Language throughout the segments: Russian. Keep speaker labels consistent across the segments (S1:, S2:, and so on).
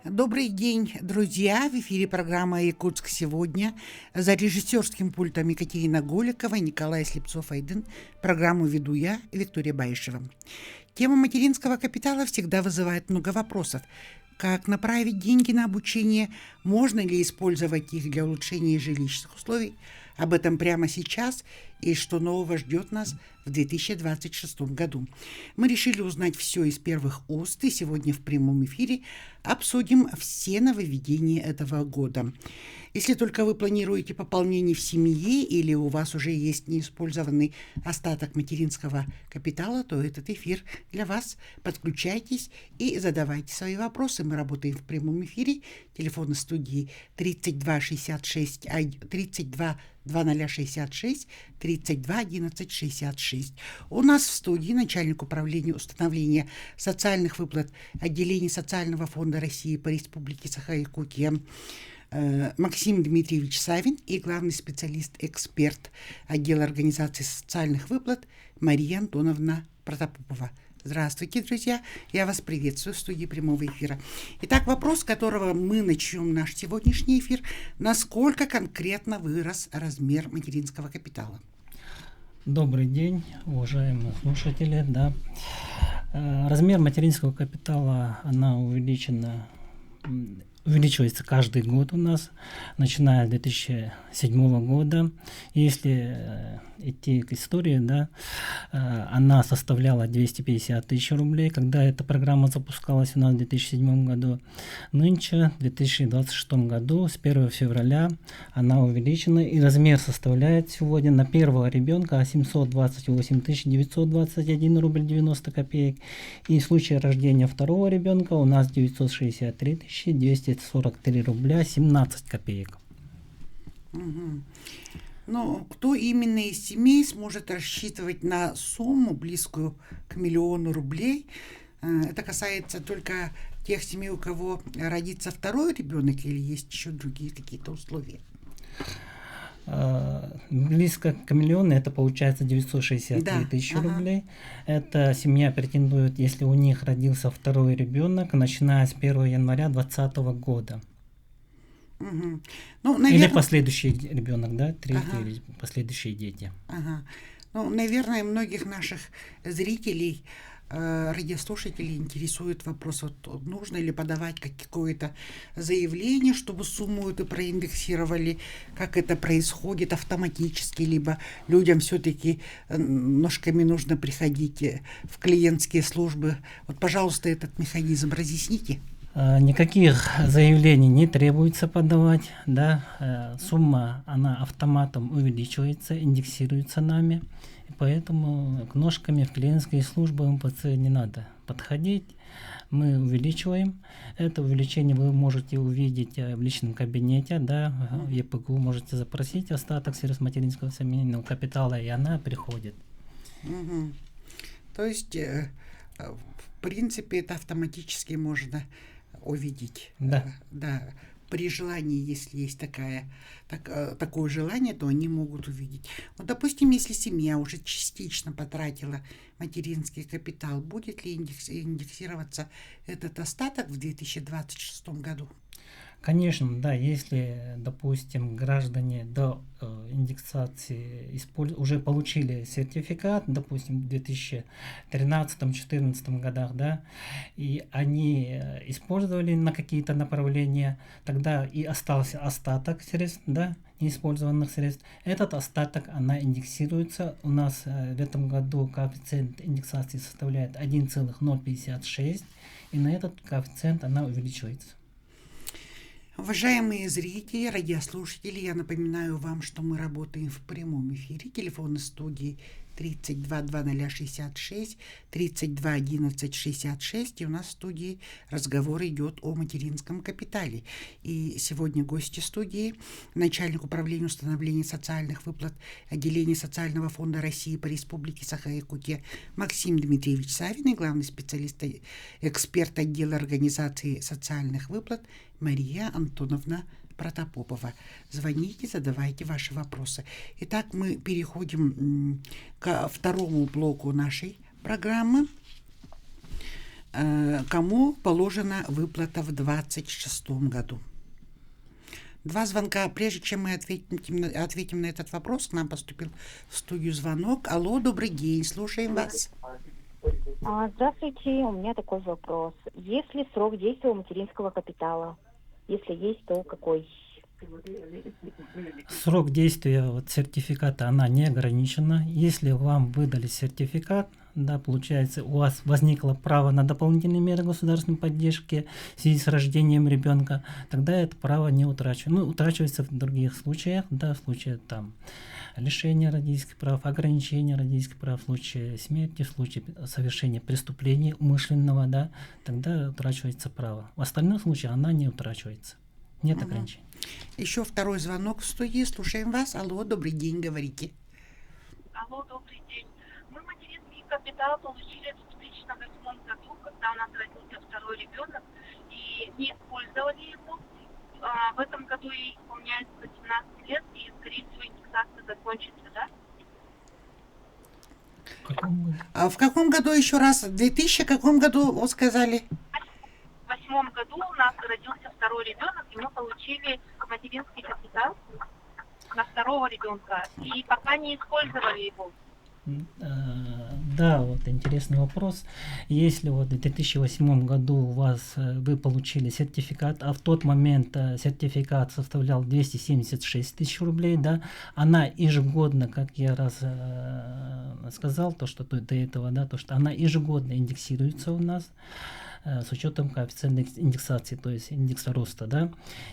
S1: Добрый день, друзья! В эфире программа «Якутск сегодня». За режиссерским пультом Екатерина Голикова, Николай Слепцов-Айдын. Программу веду я, Виктория Баишева. Тема материнского капитала всегда вызывает много вопросов. Как направить деньги на обучение? Можно ли использовать их для улучшения жилищных условий? Об этом прямо сейчас и что нового ждет нас в 2026 году. Мы решили узнать все из первых уст, и сегодня в прямом эфире обсудим все нововведения этого года. Если только вы планируете пополнение в семье или у вас уже есть неиспользованный остаток материнского капитала, то этот эфир для вас. Подключайтесь и задавайте свои вопросы. Мы работаем в прямом эфире. Телефон студии 3266 32 2066 32 11 66. У нас в студии начальник управления установления социальных выплат отделения Социального фонда России по Республике Саха-Якутия Максим Дмитриевич Савин и главный специалист-эксперт отдела организации социальных выплат Мария Антоновна Протопопова. Здравствуйте, друзья! Я вас приветствую в студии прямого эфира. Итак, вопрос, с которого мы начнем наш сегодняшний эфир. Насколько конкретно вырос размер материнского капитала?
S2: Добрый день, уважаемые слушатели. Да. Размер материнского капитала увеличивается каждый год у нас, начиная с 2007 года. Если идти к истории, да, она составляла 250 тысяч рублей, когда эта программа запускалась у нас в 2007 году. Нынче, в 2026 году, с 1 февраля, она увеличена, и размер составляет сегодня на первого ребенка 728 921 рубль 90 копеек, и в случае рождения второго ребенка у нас 963 243 рубля 17 копеек.
S1: Угу. Но кто именно из семей сможет рассчитывать на сумму, близкую к 1 миллиону рублей? Это касается только тех семей, у кого родится второй ребенок, или есть еще другие какие-то условия?
S2: Близко к миллиону, это получается 963 тысячи рублей. Эта семья претендует, если у них родился второй ребенок, начиная с 1 января 2020 года.
S1: Угу. Ну, наверное...
S2: Или последующий ребенок, да, третий или последующие дети.
S1: Ну, наверное, многих наших зрителей, радиослушателей интересует вопрос, вот, нужно ли подавать какое-то заявление, чтобы сумму эту проиндексировали, как это происходит автоматически, либо людям все-таки ножками нужно приходить в клиентские службы. Вот, пожалуйста, этот механизм разъясните.
S2: Никаких заявлений не требуется подавать, да, сумма, она автоматом увеличивается, индексируется нами, и поэтому к ножками в клиентские службы МПЦ не надо подходить, мы увеличиваем. Это увеличение вы можете увидеть в личном кабинете, да, в ЕПГУ можете запросить остаток сельхозматеринского семейного капитала, и она приходит.
S1: Угу. То есть, в принципе, это автоматически можно увидеть.
S2: Да.
S1: Да. При желании, если есть такое желание, то они могут увидеть. Вот, допустим, если семья уже частично потратила материнский капитал, будет ли индексироваться этот остаток в 2026 году?
S2: Конечно, да, если, допустим, граждане до индексации уже получили сертификат, допустим, в 2013-2014 годах, да, и они использовали на какие-то направления, тогда и остался остаток средств, да, неиспользованных средств. Этот остаток, она индексируется. У нас в этом году коэффициент индексации составляет 1,056, и на этот коэффициент она увеличивается.
S1: Уважаемые зрители, радиослушатели, я напоминаю вам, что мы работаем в прямом эфире. Телефоны студии 32 2066, 32 11 66. И у нас в студии разговор идет о материнском капитале. И сегодня гости студии начальник управления установления социальных выплат отделения Социального фонда России по Республике Саха-Якутия Максим Дмитриевич Савин и главный специалист-эксперт отдела организации социальных выплат Мария Антоновна Протопопова. Звоните, задавайте ваши вопросы. Итак, мы переходим ко второму блоку нашей программы. кому положена выплата в 2026 году? Два звонка. Прежде чем мы ответим на этот вопрос, к нам поступил в студию звонок. Алло, добрый день, слушаем вас.
S3: Здравствуйте, у меня такой вопрос. Есть ли срок действия у материнского капитала? Если есть, то какой?
S2: Срок действия сертификата, она не ограничена. Если вам выдали сертификат, да, получается, у вас возникло право на дополнительные меры государственной поддержки в связи с рождением ребенка, тогда это право не утрачивается. Утрачивается в других случаях, да, в случае там лишения родительских прав, ограничения родительских прав, в случае смерти, в случае совершения преступления умышленного, да, тогда утрачивается право. В остальных случаях она не утрачивается. Нет ограничений.
S1: Еще второй звонок в студии. Слушаем вас. Алло, добрый день, говорите.
S4: Алло, добрый день. Мы материнский капитал получили в 2008 году, когда у нас родился второй ребенок, и не использовали его. В этом году ей исполняется 18 лет, и, скорее всего, индексация закончится, да?
S1: В каком году еще раз? В 2000 каком году вы сказали?
S4: В 2008 году у нас родился второй ребенок, и мы получили материнский капитал на второго ребенка, и пока не использовали его.
S2: Да, вот интересный вопрос. Если вот в 2008 году вы получили сертификат, а в тот момент сертификат составлял 276 тысяч рублей, да, она ежегодно, как я сказал, то, что до этого, да, то, что она ежегодно индексируется у нас с учетом коэффициента индексации, то есть индекса роста, да,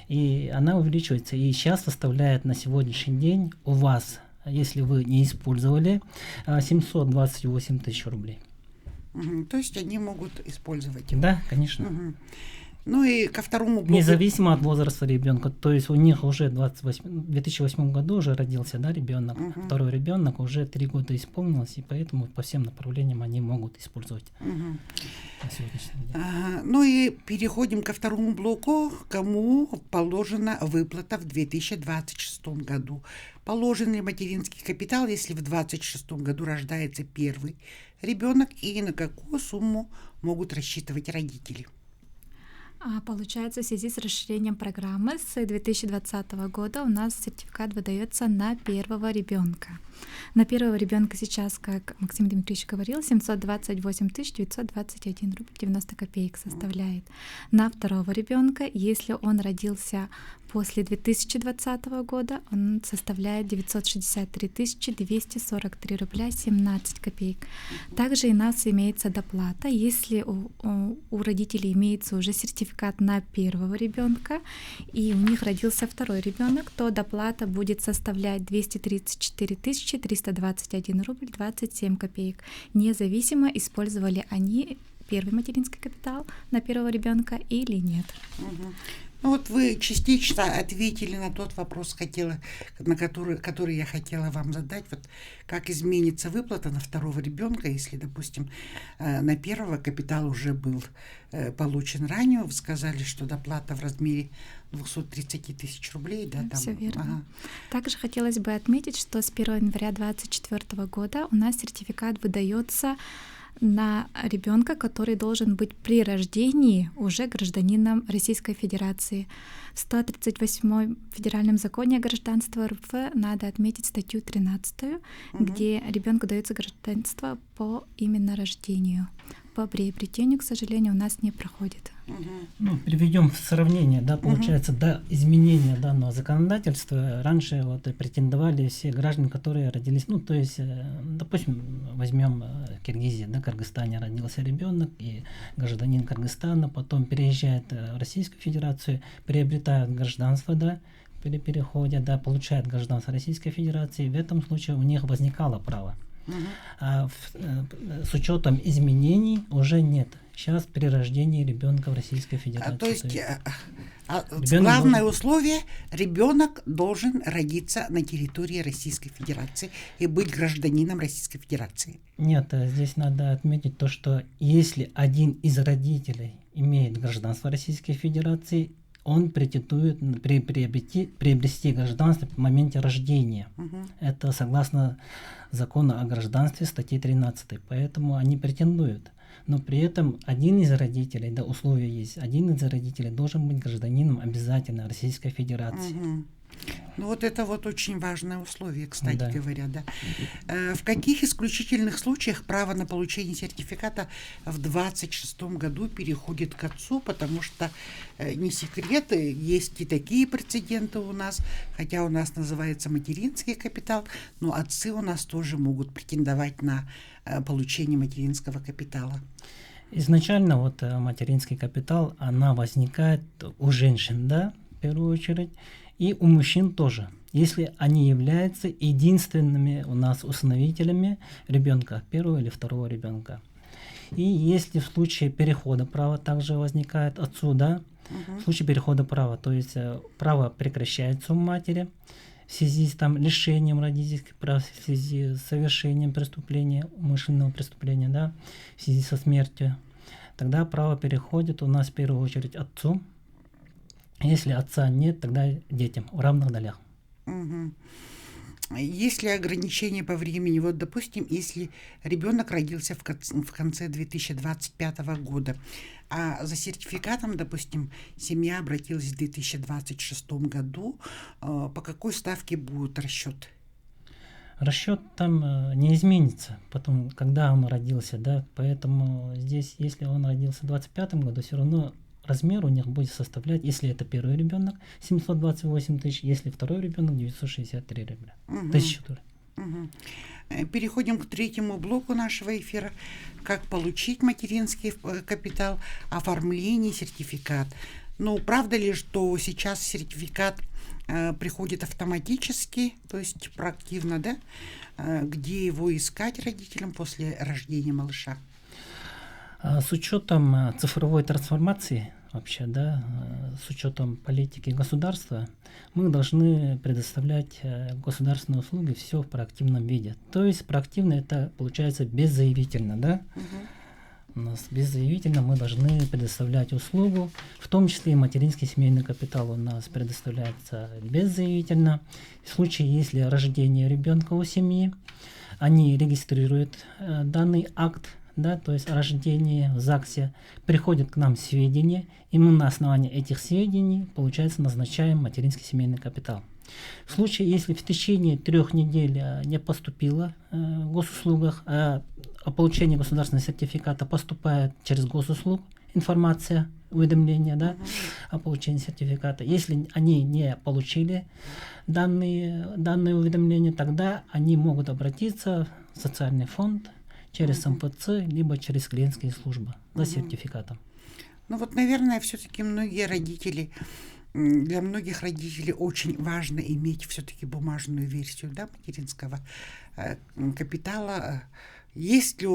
S2: и она увеличивается, и сейчас составляет на сегодняшний день у вас, если вы не использовали, 728 тысяч рублей.
S1: То есть они могут использовать.
S2: Да, конечно.
S1: Ну и ко второму блоку.
S2: Независимо от возраста ребенка. То есть у них уже в 2008 году уже родился, да, ребенок. Второй ребенок уже 3 года исполнилось, и поэтому по всем направлениям они могут использовать на сегодняшний день.
S1: Ну и переходим ко второму блоку. Кому положена выплата в 2026 году? Положен ли материнский капитал, если в 2026 году рождается первый ребенок, и на какую сумму могут рассчитывать родители?
S5: Получается, в связи с расширением программы с 2020 года у нас сертификат выдается на первого ребенка. На первого ребенка сейчас, как Максим Дмитриевич говорил, 728 921 рубль 90 копеек составляет. На второго ребенка, если он родился после 2020 года, он составляет 963 243 рубля 17 копеек. Также у нас имеется доплата. Если у родителей имеется уже сертификат на первого ребенка и у них родился второй ребенок, то доплата будет составлять 234 321 рубль 27 копеек, независимо, использовали они первый материнский капитал на первого ребенка или нет.
S1: Ну вот вы частично ответили на тот вопрос, который я хотела вам задать. Вот как изменится выплата на второго ребенка, если, допустим, на первого капитал уже был получен ранее. Вы сказали, что доплата в размере 230 тысяч рублей. Да, там.
S5: Все верно. Также хотелось бы отметить, что с 1 января 2024 года у нас сертификат выдается на ребенка, который должен быть при рождении уже гражданином Российской Федерации. В 138 Федеральном законе о гражданстве РФ надо отметить статью 13, где ребенку дается гражданство по именно рождению. По приобретению, к сожалению, у нас не проходит.
S2: Ну, приведем в сравнение, да, получается, до изменения данного законодательства раньше претендовали все граждане, которые родились, ну, то есть, допустим, возьмем Киргизию, да, Кыргызстане родился ребенок, и гражданин Кыргызстана потом переезжает в Российскую Федерацию, приобретает гражданство, да, переходят, да, получают гражданство Российской Федерации, в этом случае у них возникало право. А с учетом изменений уже нет. Сейчас при рождении ребенка в Российской Федерации.
S1: То есть главное условие: ребенок должен родиться на территории Российской Федерации и быть гражданином Российской Федерации.
S2: Нет, здесь надо отметить то, что если один из родителей имеет гражданство Российской Федерации, он претендует приобрести гражданство в моменте рождения. Это согласно закону о гражданстве, статье 13. Поэтому они претендуют. Но при этом один из родителей, да, условия есть, один из родителей должен быть гражданином обязательно Российской Федерации.
S1: Мгм. Ну вот это вот очень важное условие, кстати
S2: Да.
S1: говоря, да. В каких исключительных случаях право на получение сертификата в 26 году переходит к отцу, потому что не секрет, есть и такие прецеденты у нас, хотя у нас называется материнский капитал, но отцы у нас тоже могут претендовать на получение материнского капитала.
S2: Изначально вот материнский капитал, она возникает у женщин, да, в первую очередь, и у мужчин тоже, если они являются единственными у нас усыновителями ребенка, первого или второго ребенка. И если в случае перехода права также возникает отцу, да, в случае перехода права, то есть право прекращается у матери в связи с там, лишением родительских прав, в связи с совершением преступления, умышленного преступления, да, в связи со смертью, тогда право переходит у нас в первую очередь отцу. Если отца нет, тогда детям в равных долях.
S1: Мгм. Есть ли ограничения по времени? Вот, допустим, если ребенок родился в конце 2025 года, а за сертификатом, допустим, семья обратилась в 2026 году, по какой ставке будет расчет?
S2: Расчет там не изменится, потом, когда он родился, да, поэтому здесь, если он родился в 2025 году, все равно размер у них будет составлять, если это первый ребенок, 728 тысяч, если второй ребенок, 963 рубля. Тысяча тоже.
S1: Мгм. Переходим к третьему блоку нашего эфира. Как получить материнский капитал, оформление, сертификат. Ну, правда ли, что сейчас сертификат приходит автоматически, то есть проактивно, да? Где его искать родителям после рождения малыша?
S2: С учетом цифровой трансформации, вообще, да, с учетом политики государства, мы должны предоставлять государственные услуги все в проактивном виде. То есть проактивно это получается беззаявительно, да? У нас беззаявительно мы должны предоставлять услугу, в том числе и материнский семейный капитал у нас предоставляется беззаявительно. В случае, если рождение ребенка у семьи, они регистрируют данный акт, да, то есть о рождении в ЗАГСе, приходят к нам сведения, и мы на основании этих сведений, получается, назначаем материнский семейный капитал. В случае, если в течение 3 недель не поступило в госуслугах, о получении государственного сертификата поступает через госуслуг информация, уведомление, да, о получении сертификата. Если они не получили данные уведомления, тогда они могут обратиться в социальный фонд через МФЦ, либо через клиентские службы за сертификатом.
S1: Ну вот, наверное, все-таки для многих родителей очень важно иметь все-таки бумажную версию, да, материнского капитала. Есть ли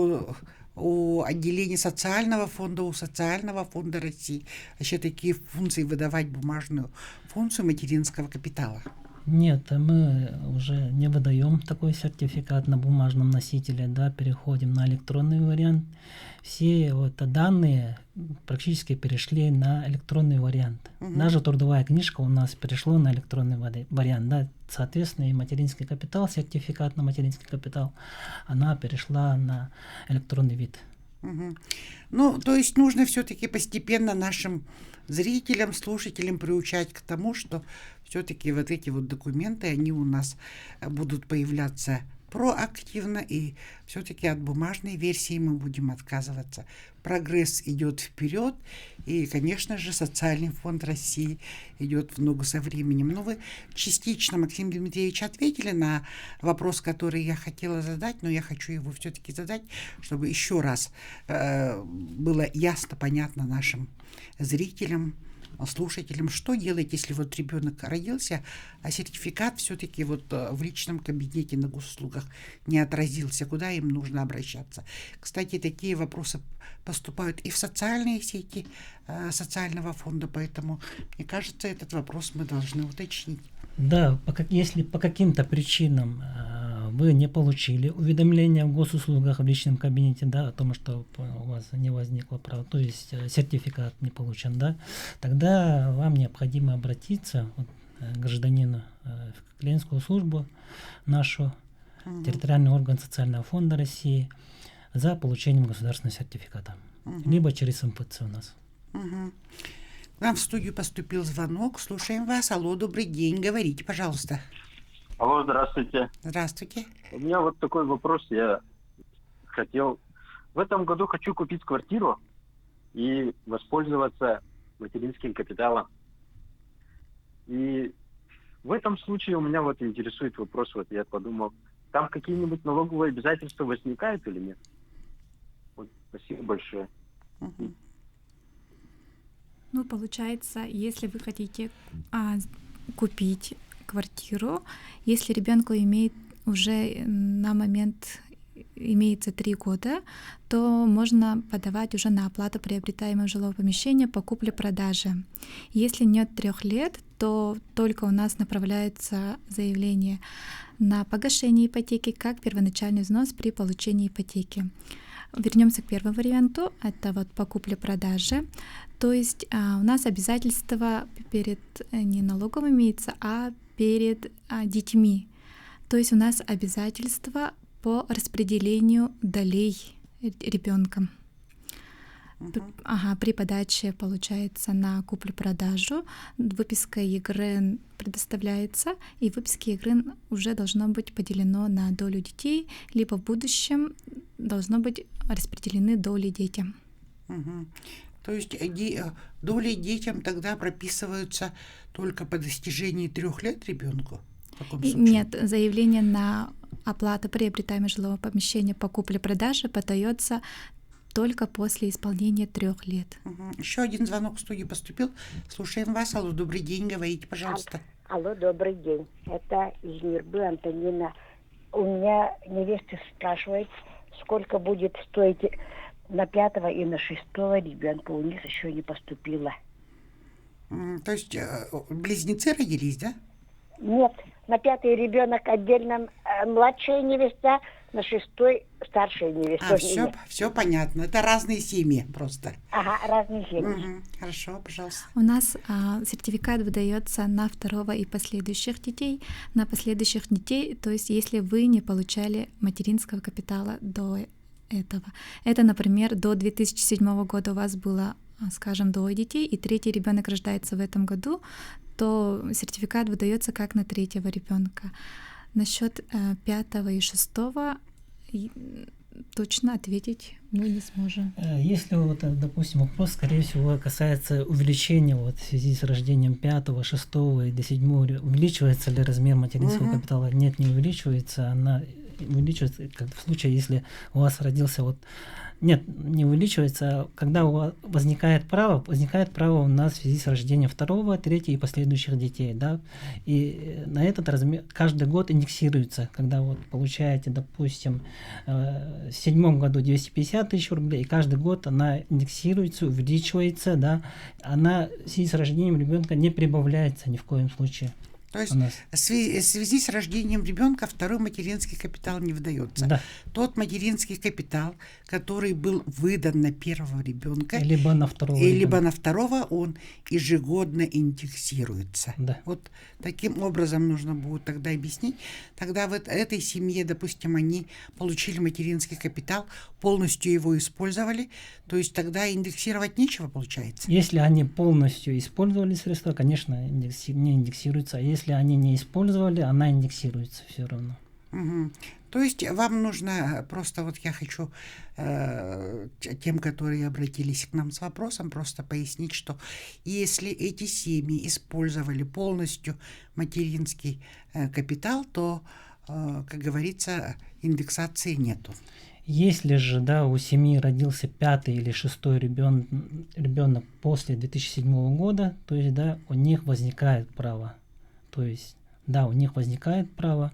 S1: у отделения социального фонда, у социального фонда России вообще такие функции выдавать бумажную функцию материнского капитала?
S2: Нет, мы уже не выдаем такой сертификат на бумажном носителе, да, переходим на электронный вариант. Все вот данные практически перешли на электронный вариант. Даже трудовая книжка у нас перешла на электронный вариант, да, соответственно, и материнский капитал, сертификат на материнский капитал, она перешла на электронный вид.
S1: Ну, то есть нужно все-таки постепенно нашим зрителям, слушателям приучать к тому, что все-таки вот эти вот документы, они у нас будут появляться проактивно, и все-таки от бумажной версии мы будем отказываться. Прогресс идет вперед, и, конечно же, Социальный фонд России идет в ногу со временем. Но вы частично, Максим Дмитриевич, ответили на вопрос, который я хотела задать, но я хочу его все-таки задать, чтобы еще раз было ясно, понятно нашим зрителям, слушателям, что делать, если вот ребенок родился, а сертификат все-таки вот в личном кабинете на госуслугах не отразился, куда им нужно обращаться. Кстати, такие вопросы поступают и в социальные сети социального фонда, поэтому, мне кажется, этот вопрос мы должны уточнить.
S2: Да, если по каким-то причинам вы не получили уведомления в госуслугах в личном кабинете, да, о том, что у вас не возникло права, то есть сертификат не получен, да, тогда вам необходимо обратиться гражданину в клиентскую службу нашу, территориальный орган Социального фонда России, за получением государственного сертификата. Либо через МФЦ у нас.
S1: К нам в студию поступил звонок. Слушаем вас. Алло, добрый день. Говорите, пожалуйста.
S6: Алло, здравствуйте.
S1: Здравствуйте.
S6: У меня вот такой вопрос. Я хотел... В этом году хочу купить квартиру и воспользоваться материнским капиталом. И в этом случае у меня вот интересует вопрос, вот я подумал, там какие-нибудь налоговые обязательства возникают или нет? Вот, спасибо большое.
S5: Ну, получается, если вы хотите купить квартиру, если ребенку имеет уже на момент имеется 3 года, то можно подавать уже на оплату приобретаемого жилого помещения по купле-продаже. Если нет 3 лет, то только у нас направляется заявление на погашение ипотеки как первоначальный взнос при получении ипотеки. Вернемся к первому варианту, это вот по купле-продаже. То есть у нас обязательства перед не налогом имеется, а перед детьми. То есть у нас обязательства по распределению долей ребенка. При подаче, получается, на куплю-продажу выписка ЕГРН предоставляется, и в выписке ЕГРН уже должно быть поделено на долю детей, либо в будущем должно быть распределены доли детям.
S1: То есть доли детям тогда прописываются только по достижении 3 лет ребенку?
S5: Нет, заявление на оплату приобретаемого жилого помещения по купле-продаже подается только после исполнения 3 лет.
S1: Еще один звонок в студию поступил. Слушаем вас. Алло, добрый день. Говорите, пожалуйста.
S7: Алло, добрый день. Это из Мирбы Антонина. У меня невеста спрашивает, сколько будет стоить на 5-го и на 6-го ребенка. У них еще не поступило.
S1: То есть близнецы родились, да?
S7: Нет, на 5-й ребенок отдельно младшая невеста, на 6-й старшая невеста.
S1: Все понятно. Это разные семьи просто.
S7: Ага, разные семьи.
S1: Хорошо, пожалуйста.
S5: У нас сертификат выдается на 2-го и последующих детей. На последующих детей, то есть если вы не получали материнского капитала до этого. Это, например, до 2007 года у вас было, скажем, 2 детей, и 3-й ребенок рождается в этом году, то сертификат выдается как на 3-го ребенка. Насчет 5-го и 6-го точно ответить мы не сможем.
S2: Если вот, допустим, вопрос, скорее всего, касается увеличения вот, в связи с рождением 5-го, 6-го и до 7-го, увеличивается ли размер материнского капитала? Нет, не увеличивается. Она увеличивается, как в случае, если у вас родился вот... Нет, не увеличивается. Когда у вас возникает право у нас в связи с рождением 2-го, 3-го и последующих детей, да, и на этот размер каждый год индексируется. Когда вот получаете, допустим, в 7 году 250 тысяч рублей, и каждый год она индексируется, увеличивается, да, она в связи с рождением ребенка не прибавляется ни в коем случае.
S1: То есть в связи с рождением ребенка 2-й материнский капитал не выдается.
S2: Да.
S1: Тот материнский капитал, который был выдан на 1-го ребенка,
S2: либо на
S1: 2-го, он ежегодно индексируется.
S2: Да.
S1: Вот таким образом нужно будет тогда объяснить. Тогда в этой семье, допустим, они получили материнский капитал, полностью его использовали, то есть тогда индексировать нечего, получается.
S2: Если они полностью использовали средства, конечно, не индексируется. А если они не использовали, она индексируется все равно.
S1: То есть вам нужно, просто вот я хочу тем, которые обратились к нам с вопросом, просто пояснить, что если эти семьи использовали полностью материнский капитал, то, как говорится, индексации нету.
S2: Если же, да, у семьи родился 5-й или 6-й ребенок после 2007 года, то есть, да, у них возникает право. То есть, да, у них возникает право,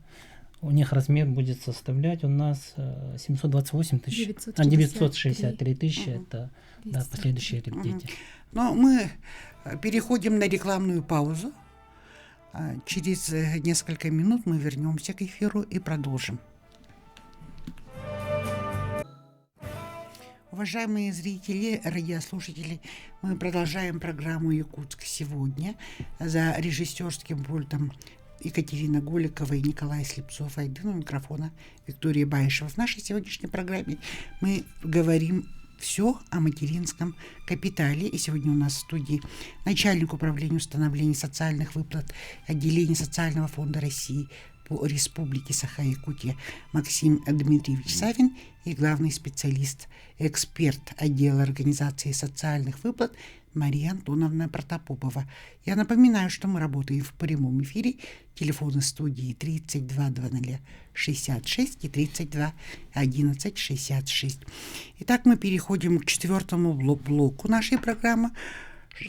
S2: у них размер будет составлять у нас 728 тысяч, 963 тысячи, это да, последующие дети.
S1: Но мы переходим на рекламную паузу. Через несколько минут мы вернемся к эфиру и продолжим. Уважаемые зрители, радиослушатели, мы продолжаем программу «Якутск сегодня». За режиссерским пультом Екатерина Голикова и Николай Слепцов-Айдын, у микрофона Виктория Баишева. В нашей сегодняшней программе мы говорим все о материнском капитале. И сегодня у нас в студии начальник управления установления социальных выплат отделения Социального фонда России по Республике Саха-Якутия Максим Дмитриевич Савин и главный специалист, эксперт отдела организации социальных выплат Мария Антоновна Протопопова. Я напоминаю, что мы работаем в прямом эфире. Телефоны студии 320066 и 321166. Итак, мы переходим к 4-му блоку нашей программы.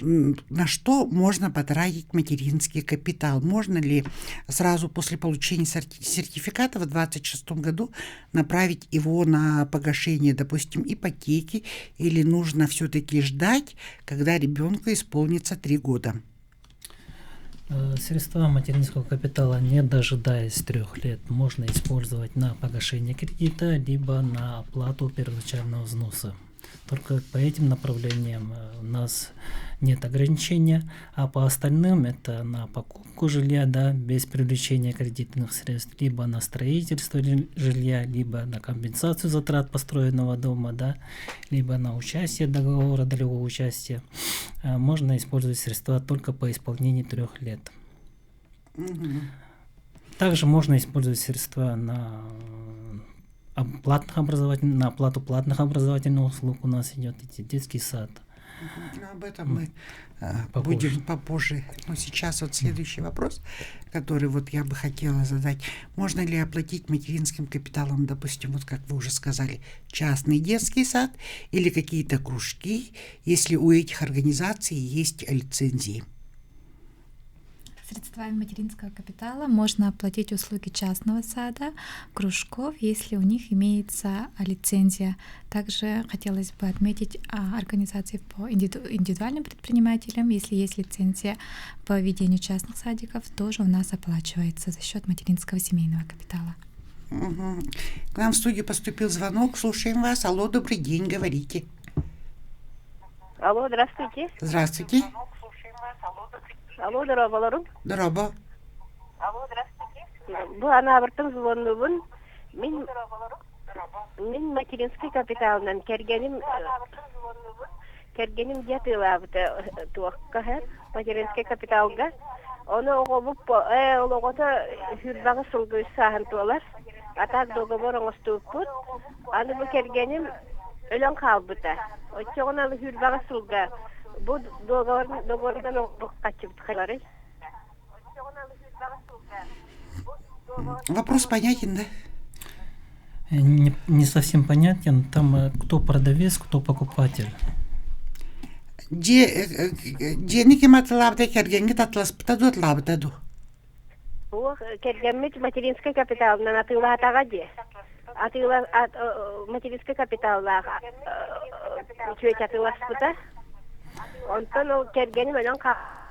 S1: На что можно потратить материнский капитал? Можно ли сразу после получения сертификата в 2026 году направить его на погашение, допустим, ипотеки, или нужно все-таки ждать, когда ребенку исполнится 3 года?
S2: Средства материнского капитала, не дожидаясь 3 лет, можно использовать на погашение кредита, либо на оплату первоначального взноса. Только по этим направлениям у нас нет ограничения, а по остальным это на покупку жилья, да, без привлечения кредитных средств, либо на строительство жилья, либо на компенсацию затрат построенного дома, да, либо на участие договора долевого участия. Можно использовать средства только по исполнении 3 лет. Также можно использовать средства на оплату платных образовательных услуг. У нас идет детский сад.
S1: Об этом мы будем попозже. Но сейчас вот следующий вопрос, который вот я бы хотела задать. Можно ли оплатить материнским капиталом, допустим, вот как вы уже сказали, частный детский сад или какие-то кружки, если у этих организаций есть лицензии?
S5: Средствами материнского капитала можно оплатить услуги частного сада, кружков, если у них имеется лицензия. Также хотелось бы отметить организации по индивидуальным предпринимателям. Если есть лицензия по ведению частных садиков, тоже у нас оплачивается за счет материнского семейного капитала.
S1: К нам в студию поступил звонок. Слушаем вас. Алло, добрый день, говорите.
S8: Алло, здравствуйте.
S1: Здравствуйте.
S8: Алло, здорово.
S1: Здорово.
S8: Алло, здравствуйте. Бұл анабыртың звонны бұн. Мен материнский капиталынан кергенім жетілабыды туаққа материнский капиталға. Оны оғылып, олығыда хүрбағы сылғы сағын туалар. Атақ доғыбыр оңыстуып бұд. Аны бұл кергенім өлен қалбыда. Отчоғын алы хүрбағы сылға. Bu dogovordan kaçıp tıkayları.
S1: Вопрос понятен, да?
S2: Не совсем понятен. Там кто продавец, кто покупатель.
S1: Денег им отлабда, кергенги татлас птаду отлабдаду.
S8: Bu kergenmiş материнский капиталынан атыла атаға де. Атыла материнский капиталға чөйт атылас бұта. Онтон ол кергені менен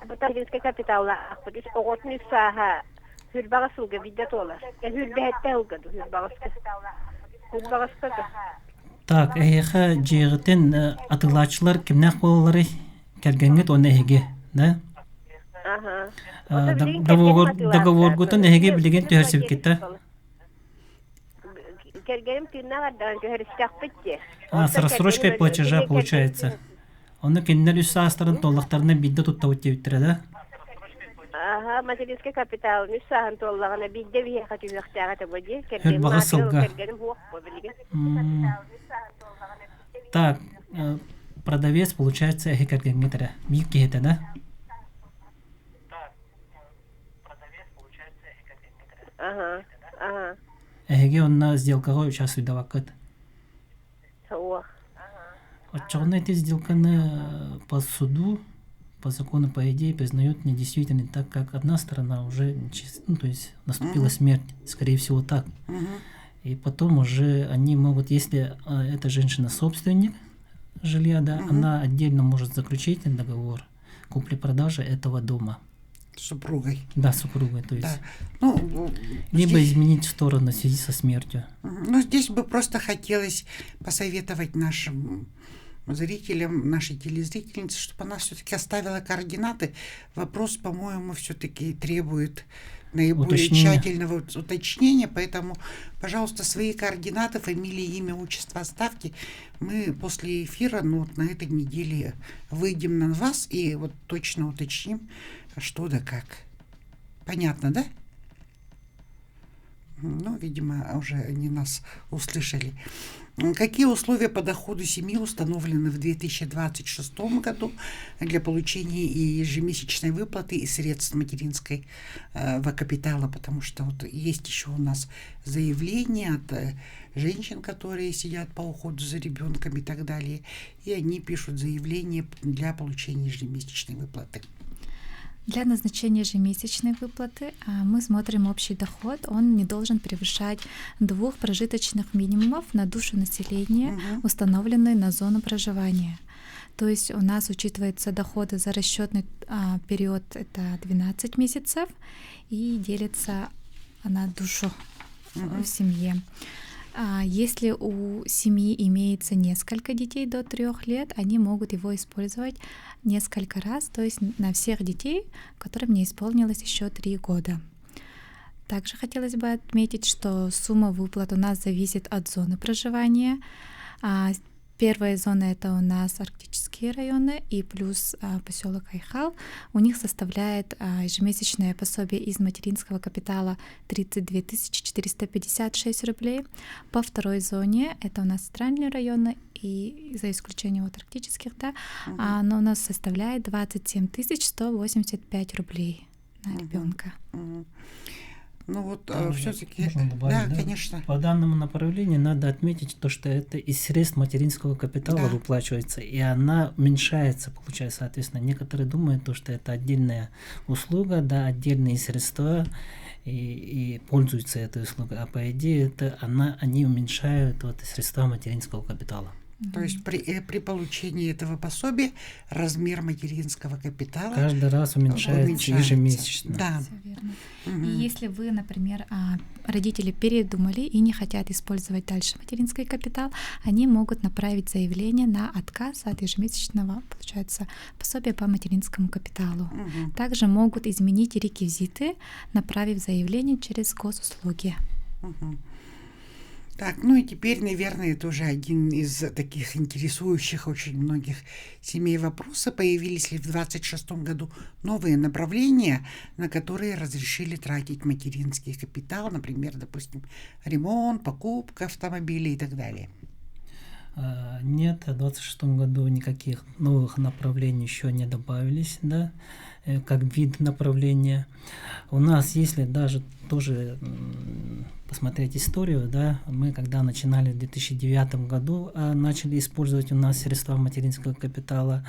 S8: материнский капиталға ақпыдыс. Оғытын үсаға хүрбаға сылғы бидет олар. Хүрбәхетті ұлғады хүрбаға сылғы.
S2: Так, эйха жиғытен атылачылар кімнәқ болалары кергенгет оны әйге, да? Договор гутын әйге білеген түйерсіп кетті.
S8: Кергенім түйінна ғардан түйерістәқ бітті.
S2: С рассрочкой платежа получается. Оны кеннер үсі астарын толлақтарына бидді тұтта өтте өттірі, да?
S8: Материнский капиталын үсі ағын толлағына бидді вейеқа түйіқтәғаты бұды.
S2: Хүрбаға сылға. Так, продавец, получается, әйге кергенгетірі. Бейік кейті, да? Әйге онына сделкаға участвуйда вақыт. Отчего эти сделканы по суду, по закону, по идее, признают недействительными, так как одна сторона уже, то есть наступила смерть, скорее всего так. И потом уже они могут, если эта женщина собственник жилья, да, она отдельно может заключить договор купли-продажи этого дома.
S1: С супругой.
S2: Да, с супругой, то есть.
S1: Да. Ну,
S2: либо
S1: здесь
S2: изменить сторону в связи со смертью.
S1: Ну, здесь бы просто хотелось посоветовать нашим зрителям, нашей телезрительнице, чтобы она все-таки оставила координаты. Вопрос, по-моему, все-таки требует наиболее тщательного уточнения, поэтому, пожалуйста, свои координаты, фамилии, имя, отчество оставьте. Мы после эфира, на этой неделе выйдем на вас и вот точно уточним, что да как. Понятно, да? Видимо, уже они нас услышали. Какие условия по доходу семьи установлены в 2026 году для получения ежемесячной выплаты и средств материнского капитала? Потому что вот есть еще у нас заявления от женщин, которые сидят по уходу за ребенком и так далее, и они пишут заявление для получения ежемесячной выплаты.
S5: Для назначения ежемесячной выплаты мы смотрим общий доход. Он не должен превышать 2 прожиточных минимумов на душу населения, установленные на зону проживания. То есть у нас учитывается доходы за расчетный период, это 12 месяцев, и делится на душу в семье. Если у семьи имеется несколько детей до 3 лет, они могут его использовать несколько раз, то есть на всех детей, которым не исполнилось еще 3 года. Также хотелось бы отметить, что сумма выплат у нас зависит от зоны проживания. Первая зона — это у нас арктические районы и плюс поселок Айхал. У них составляет ежемесячное пособие из материнского капитала 32 456 рублей. По второй зоне — это у нас центральные районы, и за исключением от арктических, оно у нас составляет 27 185 рублей на ребенка.
S1: Все-таки, конечно.
S2: По данному направлению надо отметить то, что это из средств материнского капитала выплачивается, и она уменьшается, получается, соответственно. Некоторые думают, что это отдельная услуга, отдельные средства, и пользуются этой услугой, а по идее они уменьшают средства материнского капитала.
S1: То есть при получении этого пособия размер материнского капитала
S2: каждый раз уменьшается ежемесячно.
S5: Да. Все верно. И если вы, например, родители передумали и не хотят использовать дальше материнский капитал, они могут направить заявление на отказ от ежемесячного, получается, пособия по материнскому капиталу. Также могут изменить реквизиты, направив заявление через госуслуги.
S1: Так, и теперь, наверное, тоже один из таких интересующих очень многих семей вопросов. Появились ли в 2026 году новые направления, на которые разрешили тратить материнский капитал, например, допустим, ремонт, покупка автомобилей и так далее?
S2: Нет, в 2026 году никаких новых направлений еще не добавились, как вид направления. У нас, если даже тоже посмотреть историю, мы когда начинали в 2009 году, начали использовать у нас средства материнского капитала,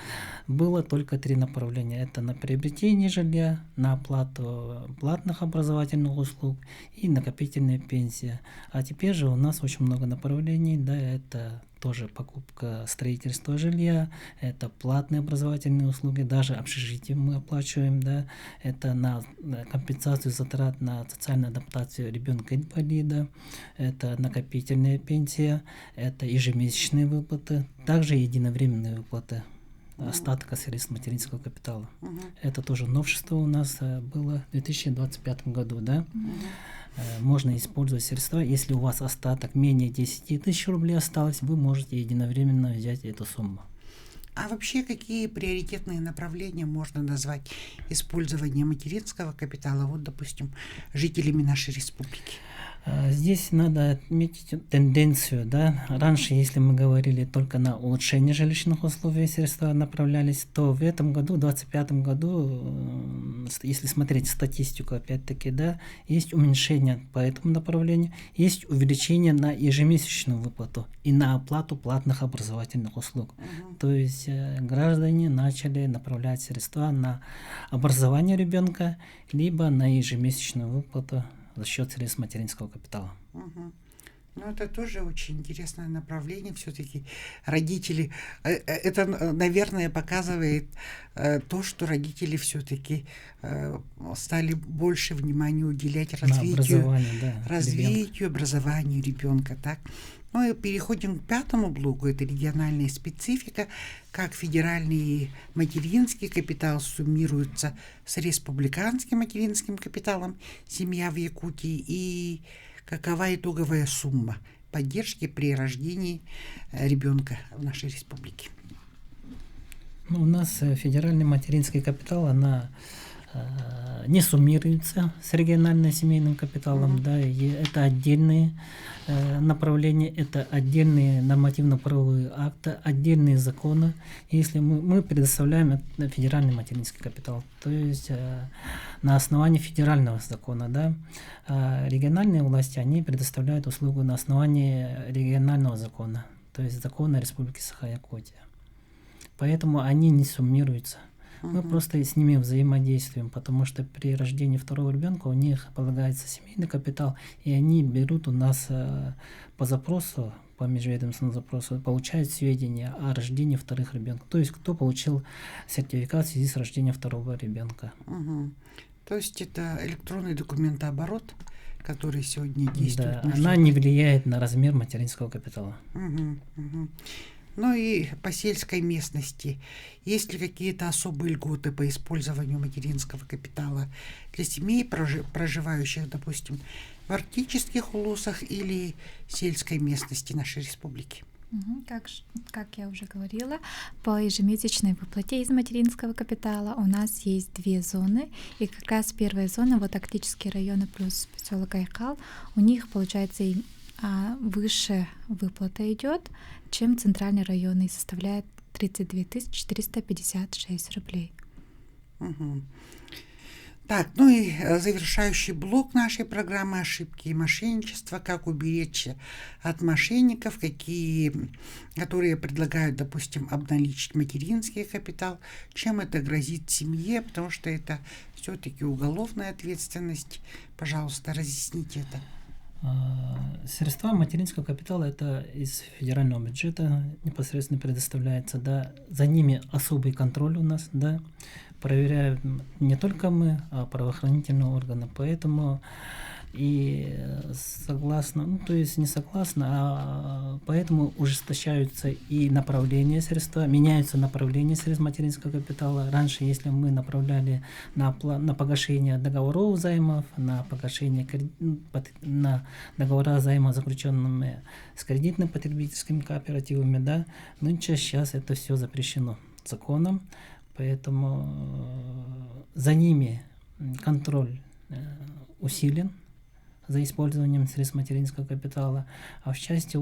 S2: было только 3 направления. Это на приобретение жилья, на оплату платных образовательных услуг и накопительная пенсия. А теперь же у нас очень много направлений, это тоже покупка строительства жилья, это платные образовательные услуги, даже общежитие мы оплачиваем, это на компенсацию затрат на социальную адаптацию ребенка-инвалида, это накопительная пенсия, это ежемесячные выплаты, также единовременные выплаты остатка средств материнского капитала. Это тоже новшество у нас было в 2025 году, Можно использовать средства, если у вас остаток менее 10 тысяч рублей осталось, вы можете единовременно взять эту сумму.
S1: А вообще какие приоритетные направления можно назвать использование материнского капитала, допустим, жителями нашей республики?
S2: Здесь надо отметить тенденцию, Раньше, если мы говорили только на улучшение жилищных условий, средства направлялись, то в этом году, в 2025 году, если смотреть статистику, опять-таки, есть уменьшение по этому направлению, есть увеличение на ежемесячную выплату и на оплату платных образовательных услуг. То есть граждане начали направлять средства на образование ребенка, либо на ежемесячную выплату за счет средств материнского капитала.
S1: Это тоже очень интересное направление. Все-таки родители, это, наверное, показывает то, что родители все-таки стали больше внимания уделять развитию, образованию ребенка. Так? Ну и переходим к пятому блоку. Это региональная специфика, как федеральный и материнский капитал суммируются с республиканским материнским капиталом семья в Якутии и какова итоговая сумма поддержки при рождении ребенка в нашей республике.
S2: Ну, у нас федеральный материнский капитал, она не суммируется с регионально-семейным капиталом, да, и это отдельные направления, это отдельные нормативно-правовые акты, отдельные законы. Если мы предоставляем федеральный материнский капитал, то есть на основании федерального закона, да, региональные власти, они предоставляют услугу на основании регионального закона, то есть закона Республики Саха-Якутия. Поэтому они не суммируются. Мы просто с ними взаимодействуем, потому что при рождении второго ребенка у них полагается семейный капитал, и они берут у нас по запросу, по межведомственному запросу, получают сведения о рождении вторых ребенка. То есть кто получил сертификат в связи с рождением второго ребенка.
S1: То есть это электронный документооборот, который сегодня действует.
S2: Да, она не влияет на размер материнского капитала.
S1: Ну и по сельской местности. Есть ли какие-то особые льготы по использованию материнского капитала для семей, проживающих, допустим, в арктических улусах или сельской местности нашей республики?
S5: Как я уже говорила, по ежемесячной выплате из материнского капитала у нас есть 2 зоны, и как раз первая зона, вот арктические районы плюс поселок Айкал, у них получается выше выплата идет, чем центральный район, и составляет 32 456 рублей.
S1: Так, ну и завершающий блок нашей программы «Ошибки и мошенничество». Как уберечься от мошенников, которые предлагают, допустим, обналичить материнский капитал. Чем это грозит семье, потому что это все-таки уголовная ответственность. Пожалуйста, разъясните это.
S2: Средства материнского капитала это из федерального бюджета непосредственно предоставляется, да, за ними особый контроль у нас, да, проверяют не только мы, а правоохранительные органы, поэтому и согласно, ну то есть не согласно, а поэтому ужесточаются и направления средства, меняются направления средств материнского капитала. Раньше, если мы направляли на погашение договоров займов, на погашение на договора займа, заключенными с кредитными потребительскими кооперативами, да, но сейчас это все запрещено законом, поэтому за ними контроль усилен за использованием средств материнского капитала. А в части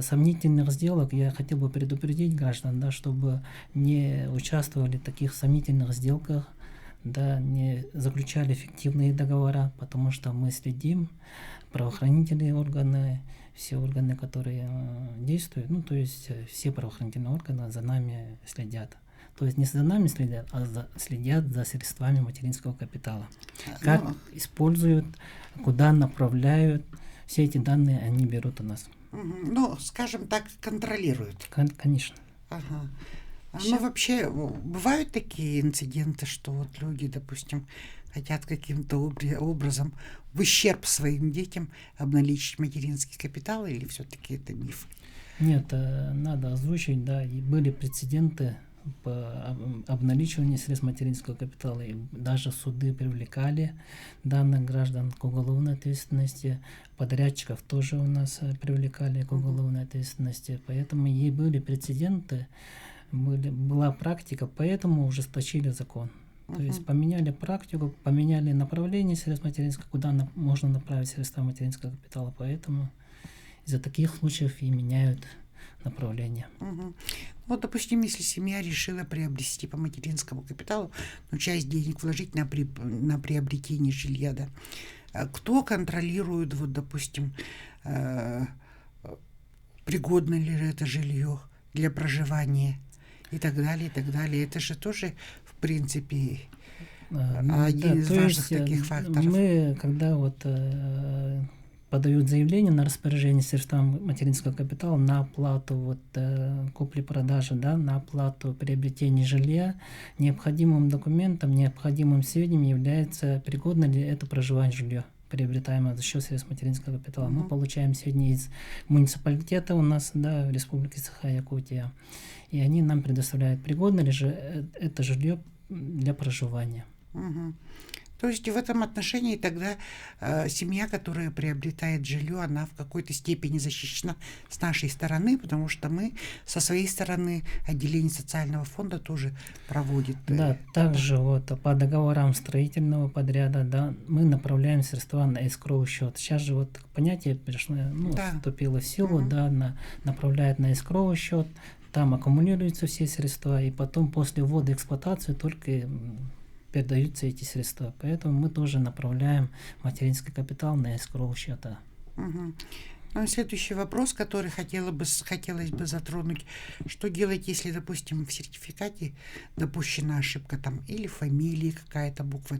S2: сомнительных сделок я хотел бы предупредить граждан, да, чтобы не участвовали в таких сомнительных сделках, да, не заключали фиктивные договора, потому что мы следим, правоохранительные органы, все органы, которые действуют, ну то есть все правоохранительные органы за нами следят. То есть не за нами следят, а следят за средствами материнского капитала. Как используют, куда направляют, все эти данные они берут у нас.
S1: Ну, скажем так, контролируют.
S2: Конечно.
S1: Ага. Ну, вообще, бывают такие инциденты, что вот люди, допустим, хотят каким-то образом в ущерб своим детям обналичить материнский капитал, или все-таки это миф?
S2: Нет, надо озвучить, да, и были прецеденты по обналичиванию средств материнского капитала, и даже суды привлекали данных граждан к уголовной ответственности, подрядчиков тоже у нас привлекали к уголовной ответственности, поэтому и были прецеденты, была практика, поэтому ужесточили закон. То есть поменяли практику, поменяли направление средств материнского, куда можно направить средства материнского капитала, поэтому из-за таких случаев и меняют направление.
S1: Вот, допустим, если семья решила приобрести по материнскому капиталу, но часть денег вложить на приобретение жилья, да, кто контролирует, вот, допустим, пригодно ли это жилье для проживания и так далее, и так далее. Это же тоже, в принципе, один из важных таких факторов.
S2: Мы, когда подают заявление на распоряжение средствами материнского капитала на оплату купли-продажи, да, на оплату приобретения жилья, необходимым документом, необходимым сведением является, пригодно ли это проживание жилье. приобретаемое за счет средств материнского капитала, мы получаем сегодня из муниципалитета у нас, да, в Республике Саха-Якутия. И они нам предоставляют пригодное ли же это жилье для проживания.
S1: Мгм. То есть в этом отношении тогда семья, которая приобретает жилье, она в какой-то степени защищена с нашей стороны, потому что мы со своей стороны отделение социального фонда тоже проводит.
S2: Да, также вот по договорам строительного подряда, да, мы направляем средства на эскроу счет. Сейчас же вот понятие пришло, ну,
S1: Да.
S2: вступило в силу, да, направляет на эскроу счет, там аккумулируются все средства, и потом после ввода в эксплуатацию только передаются эти средства. Поэтому мы тоже направляем материнский капитал на эскроу счета.
S1: Мгм. Ну, и следующий вопрос, который хотелось бы затронуть. Что делать, если, допустим, в сертификате допущена ошибка там, или в фамилии какая-то буква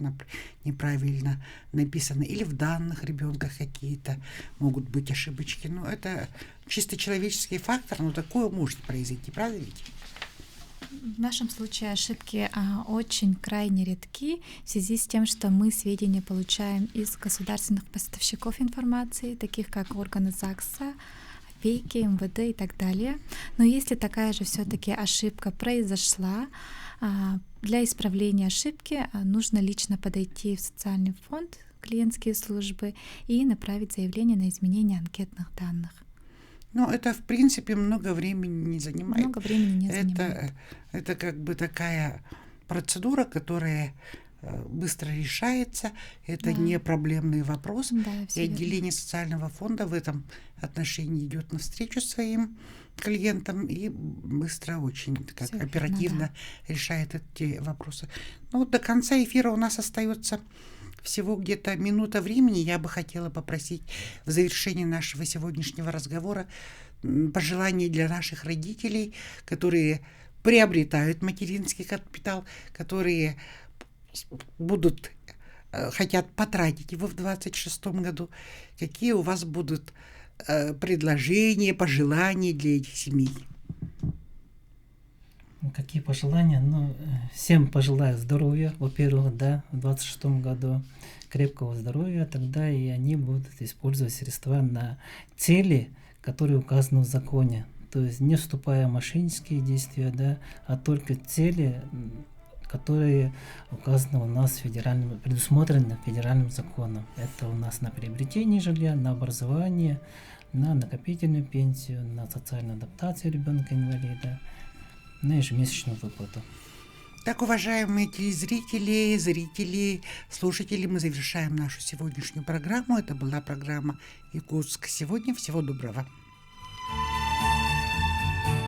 S1: неправильно написана, или в данных ребенка какие-то могут быть ошибочки. Ну, это чисто человеческий фактор, но такое может произойти, правда ведь?
S5: В нашем случае ошибки очень крайне редки в связи с тем, что мы сведения получаем из государственных поставщиков информации, таких как органы ЗАГСа, опеки, МВД и так далее. Но если такая же все-таки ошибка произошла, для исправления ошибки нужно лично подойти в социальный фонд, клиентские службы и направить заявление на изменение анкетных данных.
S1: Ну, это, в принципе, много времени не занимает.
S5: Много времени не занимает.
S1: Это как бы такая процедура, которая быстро решается. Это не проблемный вопрос.
S5: Да,
S1: И
S5: всё верно.
S1: отделение социального фонда в этом отношении идет навстречу своим клиентам и быстро, очень как
S5: Всё верно,
S1: оперативно решает эти вопросы. Ну, вот до конца эфира у нас остается всего где-то минута времени. Я бы хотела попросить в завершении нашего сегодняшнего разговора пожелания для наших родителей, которые приобретают материнский капитал, которые хотят потратить его в 2026 году. Какие у вас будут предложения, пожелания для этих семей?
S2: Какие пожелания? Ну, всем пожелаю здоровья, во-первых, да, в 2026 году, крепкого здоровья, тогда и они будут использовать средства на цели, которые указаны в законе. То есть не вступая в мошеннические действия, да, а только цели, которые указаны у нас предусмотрены федеральным законом. Это у нас на приобретение жилья, на образование, на накопительную пенсию, на социальную адаптацию ребенка-инвалида, на ежемесячную выплату.
S1: Так, уважаемые телезрители, зрители, слушатели, мы завершаем нашу сегодняшнюю программу. Это была программа «Якутск сегодня». Всего доброго.